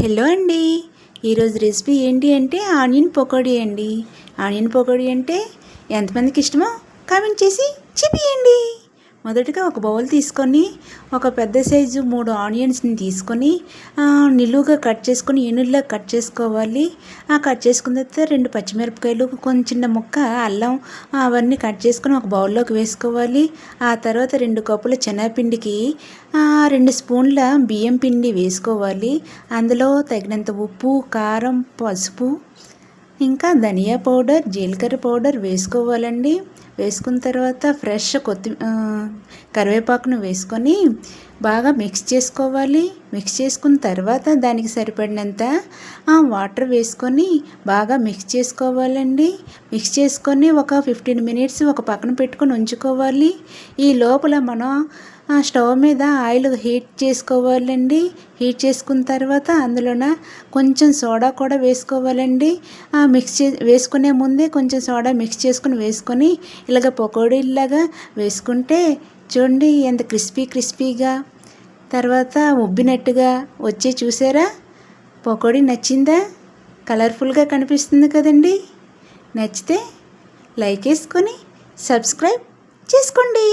Hello అండి. ఈరోజు recipe ఏంటి అంటే ఆనియన్ పకోడీ అండి. ఆనియన్ పకోడీ అంటే ఎంతమందికి ఇష్టమో కామెంట్ చేసి చెప్పేయండి. మొదటగా ఒక బౌల్ తీసుకొని ఒక పెద్ద సైజు 3 ఆనియన్స్ని తీసుకొని నిలువుగా కట్ చేసుకొని ఎనుల్లా కట్ చేసుకోవాలి. కట్ చేసుకున్న తర్వాత 2 పచ్చిమిరపకాయలు, కొంచెం చిన్న ముక్క అల్లం అవన్నీ కట్ చేసుకొని ఒక బౌల్లోకి వేసుకోవాలి. ఆ తర్వాత 2 కప్పుల శనగపిండికి 2 స్పూన్ల బియ్యం పిండి వేసుకోవాలి. అందులో తగినంత ఉప్పు, కారం, పసుపు, ఇంకా ధనియా పౌడర్, జీలకర్ర పౌడర్ వేసుకోవాలండి. వేసుకున్న తర్వాత ఫ్రెష్ కరివేపాకును వేసుకొని బాగా మిక్స్ చేసుకోవాలి. మిక్స్ చేసుకున్న తర్వాత దానికి సరిపడినంత వాటర్ వేసుకొని బాగా మిక్స్ చేసుకోవాలండి. మిక్స్ చేసుకొని ఒక 15 మినిట్స్ ఒక పక్కన పెట్టుకొని ఉంచుకోవాలి. ఈ లోపల మనం స్టవ్ మీద ఆయిల్ హీట్ చేసుకోవాలండి. హీట్ చేసుకున్న తర్వాత అందులోన కొంచెం సోడా కూడా వేసుకోవాలండి. వేసుకునే ముందే కొంచెం సోడా మిక్స్ చేసుకుని వేసుకొని ఇలాగ పకోడీలాగా వేసుకుంటే చూడండి ఎంత క్రిస్పీగా తర్వాత ఉబ్బినట్టుగా వచ్చి చూసారా. పకోడీ నచ్చిందా? కలర్ఫుల్గా కనిపిస్తుంది కదండి. నచ్చితే లైక్ వేసుకొని సబ్స్క్రైబ్ చేసుకోండి.